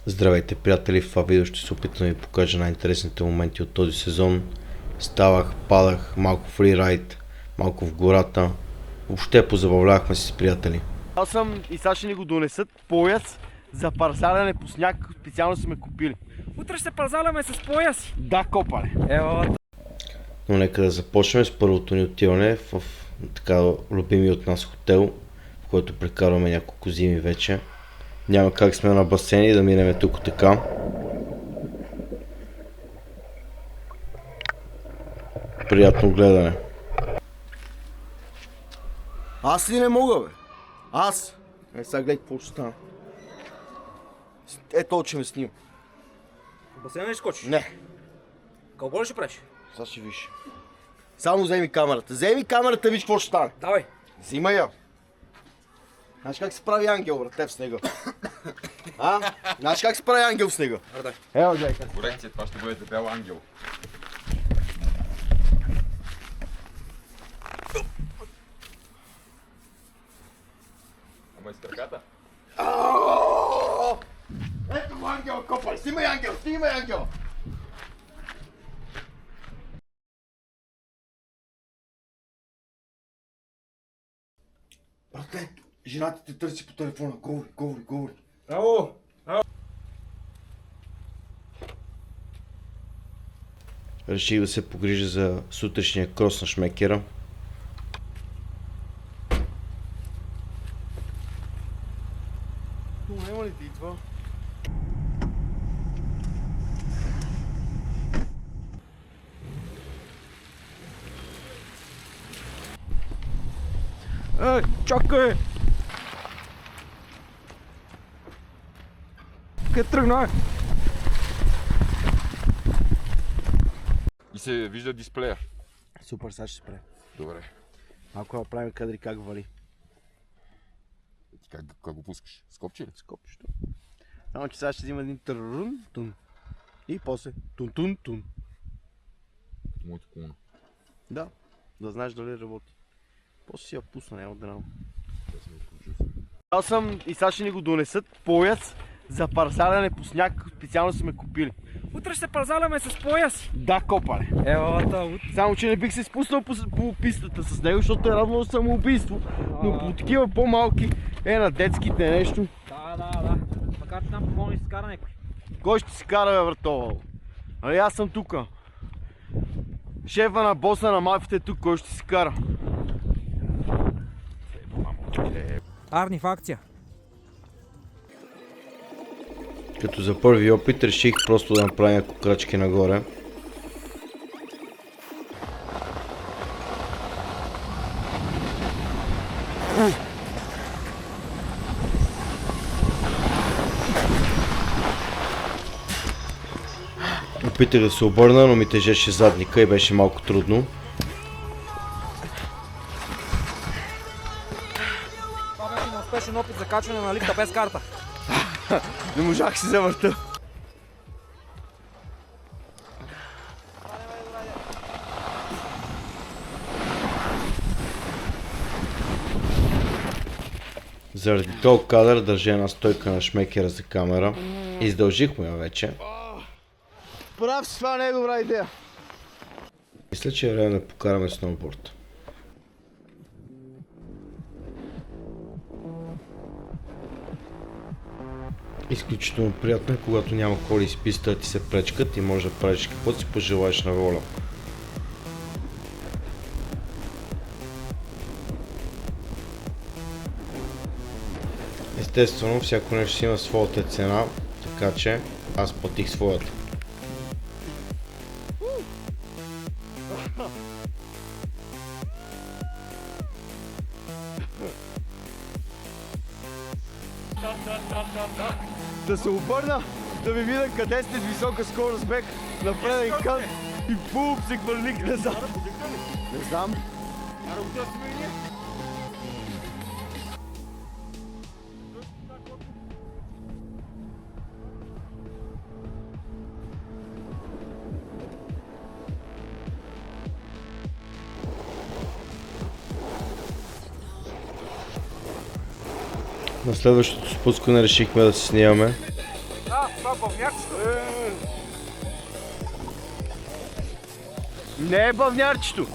Здравейте, приятели! В това видео ще се опитам да ви покажа най-интересните моменти от този сезон. Ставах, падах, малко фрирайд, малко в гората. Въобще позабавлявахме се с приятели. Аз съм и сега ще ни го донесат пояс за парзаляне по сняг, специално сме купили. Утре ще парзаляме с пояс. Да, копале. Ево. Но нека да започнем с първото ни отиване в така любими от нас хотел, в който прекарваме няколко зими вече. Няма как сме на басейн и да минем тук така. Приятно гледане. Аз ли не мога, бе? Аз? Сега гледай какво ще стана. Ето, че ме снима. В басейна ли скочиш? Не. Кълбо ли ще правиш? Сега ще виж. Само вземи камерата. Вземи камерата, виж какво ще стане. Давай. Взимай я. Знаеш как се прави ангел, брате, в снега? А? Знаеш как се прави ангел в снега? Ардай. Ево, гледай. Корекция, това ще бъде дебел ангел. Ама и с краката. Ето го ангел, копай! Снимай ангел, снимай ангел! Брате, жената те търси по телефона. Говори. Ало. Реших да се погрижа за сутрешния крос на шмекера. Няма ли ти идва? Чакай. Къде тръгна? И се вижда дисплея. Супер, сега ще спре. Добре. Малко направим кадри как вали. Ти как го пускаш? С копче ли? Скопчето. Само че сега ще взима един търрун, тун. И после тун. Моето колона. Да знаеш дали работи. После си я пусна, няма да. Аз съм и сега ще ни го донесат пояс за парзаляне по сняг, специално сме купили. Утре ще парзаляме с пояс. Да, копале. Ево. Само че не бих се спуснал по пистата с него, защото е равно самоубийство. Но по такива по-малки на детските нещо. Да. Макар че там помогни си кара някой. Кой ще си кара, бе, братовал? Али аз съм тука. Шефа на боса на мафията е тук, кой ще си кара? Арни в акция. Като за първи опит реших просто да направя няколко крачки нагоре. Опитах да се обърна, но ми тежеше задника и беше малко трудно. Това беше неуспешен опит за качване на лифта без карта. Не можах си завърта. Заради този кадър държа една стойка на шмекера за камера. Издължихме я вече. Прав си, това не е добра идея. Мисля, че е време да покараме сноуборд. Изключително приятно е, когато няма коли из писта, ти се пречкат и можеш да правиш каквото си пожелаеш на воля. Естествено, всяко нещо си има своята цена, така че аз платих своята. Да се обърна, да ви видя къде сте с висока скорост бег на преден кът и пуп се хвърлих назад. Не знам. На следващото спускане решихме да се снимаме. Това бъвнячето. Не е бъвнярчето.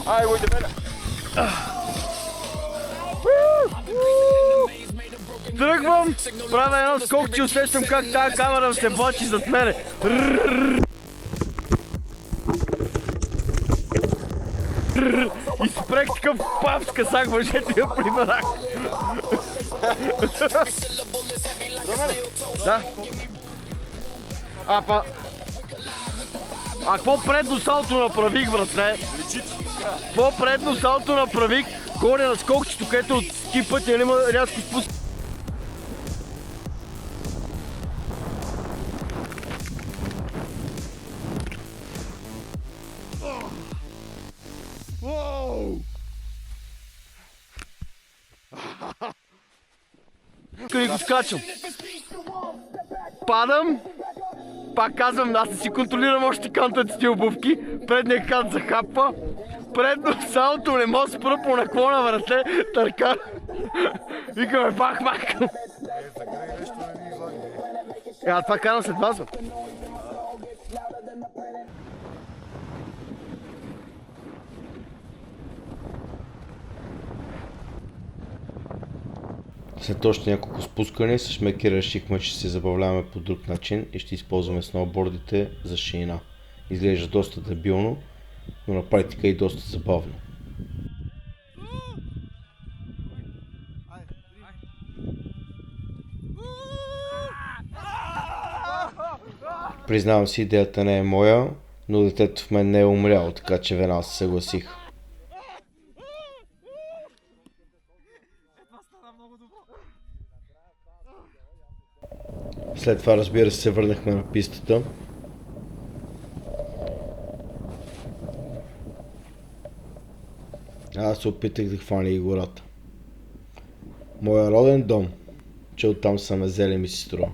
Ай, го идеме. Тръгвам, правя едно скокче, усещам как тази камера се влачи зад мене. И спрех такъв пап с касак, мъжете я прибрах. Да. Какво предно салто направих, братле? Какво предно салто направих? Горе на скокчето, където от ски пътя има рязко спуск. И го скачам. Падам. Пак казвам, аз не си контролирам още кантът с тия обувки. Предният кант захапва. Предно салто, не мога да спра по наклона, братле. Търка. Викаме бах. Това канам след вас, бе. След още няколко спускания с Шмеки решихме, че се забавляваме по друг начин и ще използваме сноубордите за ширина. Изглежда доста дебилно, но на практика и доста забавно. Признавам си, идеята не е моя, но детето в мен не е умряло, така че веднага се съгласих. След това, разбира се върнахме на пистата. Аз се опитах да хваня и гората. Моя роден дом, че оттам са ме взели, ми си струва.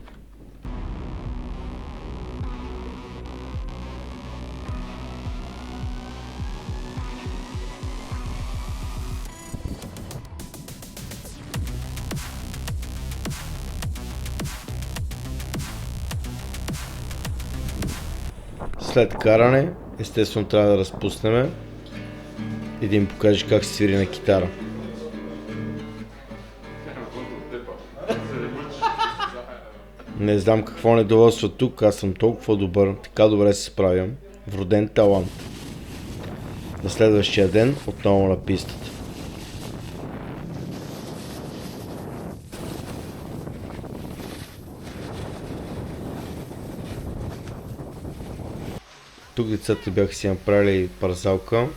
След каране, естествено трябва да разпуснем и да им покажеш как се свири на китара. Не знам какво недоволства тук, аз съм толкова добър, така добре се справям. Вроден талант. На следващия ден отново на пистата. Тук децата бяха си направили парзалка. Не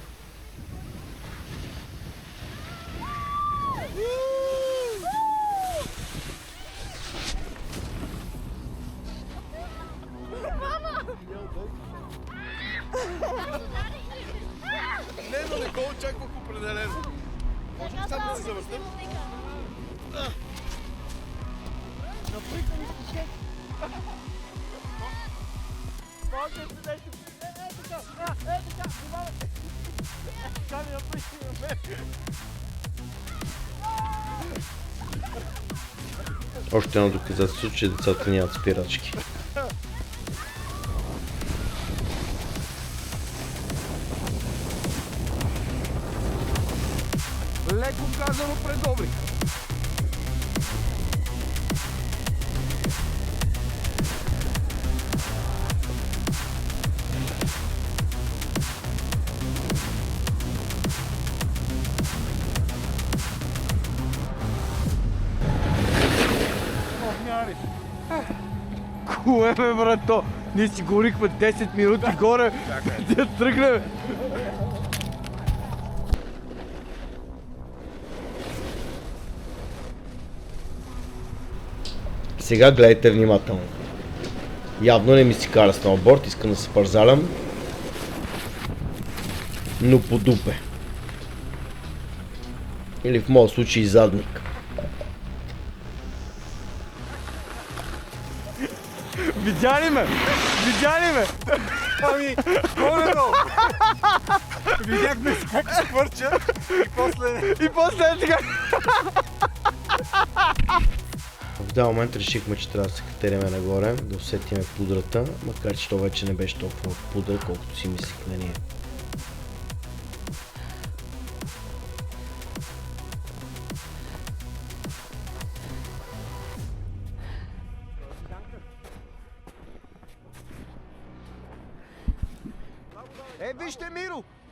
го очаквах определено. Може ли само да се завъртам? Наприкам и спушек. Може да се нещо. Така, внимавай. Така ми наприкам. Още едно доказателство, че децата нямат спирачки. Леко казано предобрих. Кое бе, брато? Ние си говорихме 10 минути горе, да тръгнем. Сега гледайте внимателно. Явно не ми си кара сноуборд, искам да се парзалям. Но по дупе. Или в моят случай задник. Видя ли ме? Ами, горе-долу. Видяхме си как се хвърча и после И после е така. В даден момент решихме, че трябва да се катериме нагоре, да усетиме пудрата, макар че то вече не беше толкова пудра, колкото си мислихме ние.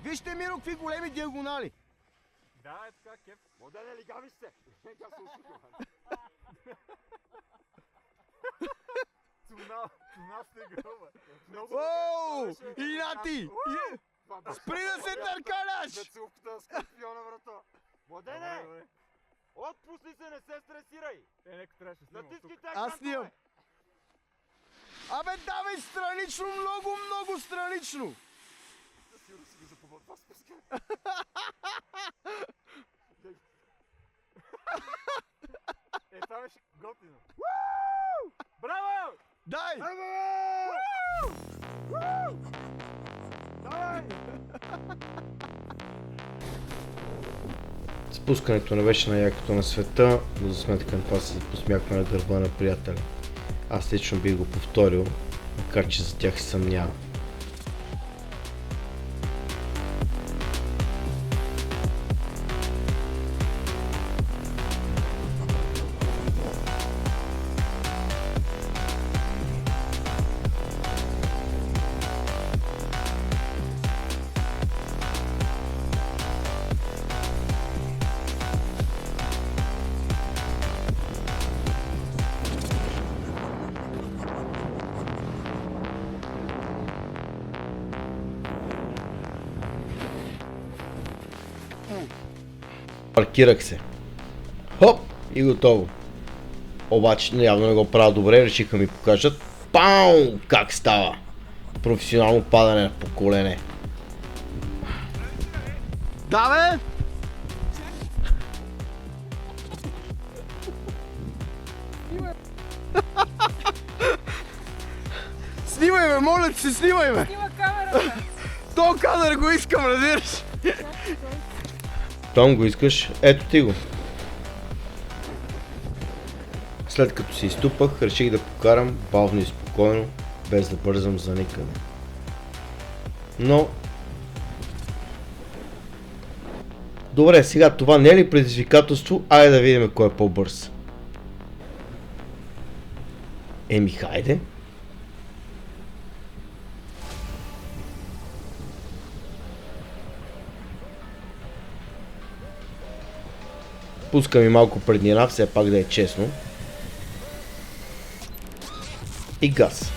Вижте Миро, какви големи диагонали. Да, е така, кеф. Модене ли гавиш се? Как се усмихва? Цуна сте гълба. Оу, Инати! Спри да се търкаляш! Бецувката с скорпиона, брато. Модене! Отпусни се, не се стресирай! Нека трябваше да снимам тук. Натискай тая Аз снимам. Абе, давай странично, много странично! Сигурно си го запомнят това спуска. Това беше готино. Браво! Дай! Давай! Спускането не беше най-якото на света, но за сметка на това се посмяхме на гърба на приятели. Аз лично бих го повторил, макар че за тях се съмнявам. Паркирах се. Хоп! И готово. Обаче явно не го правя добре, решиха ми покажат. Пау! Как става? Професионално падане по колене. Да, бе! Снимай ме, моля ти се, снимай ме! Снима камерата! То кадър го искам, разбираш? Том го искаш? Ето ти го. След като се изтупах, реших да покарам бавно и спокойно, без да бързам за никъде. Но... Добре, сега това не е ли предизвикателство? Айде да видим кой е по-бърз. Еми, хайде. Пускам и малко преднина, все пак да е честно. И газ.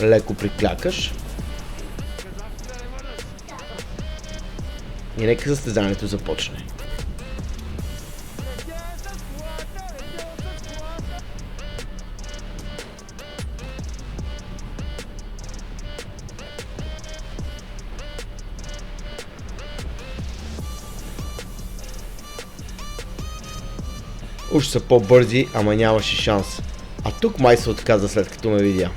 Леко приклякаш. И нека състезанието започне. Уж са по-бързи, ама нямаше шанс. А тук май се отказа след като ме видя.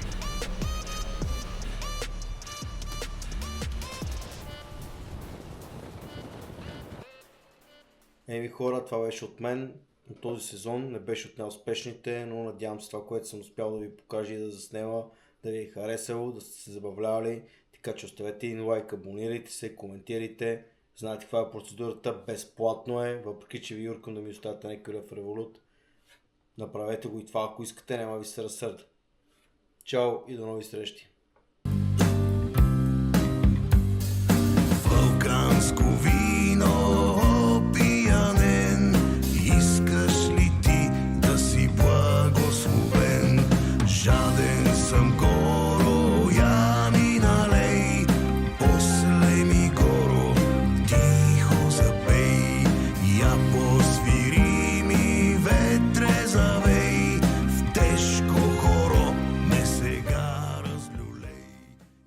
Еми хора, това беше от мен. Този сезон не беше от най-успешните, но надявам се това, което съм успял да ви покажа и да заснема, да ви е харесало, да сте се забавлявали. Така че оставете един лайк, абонирайте се, коментирайте. Знаете каква е процедурата, безплатно е, въпреки че ви юркам да ми оставяте някой лев револют. Направете го и това, ако искате, няма ви се разсърда. Чао и до нови срещи!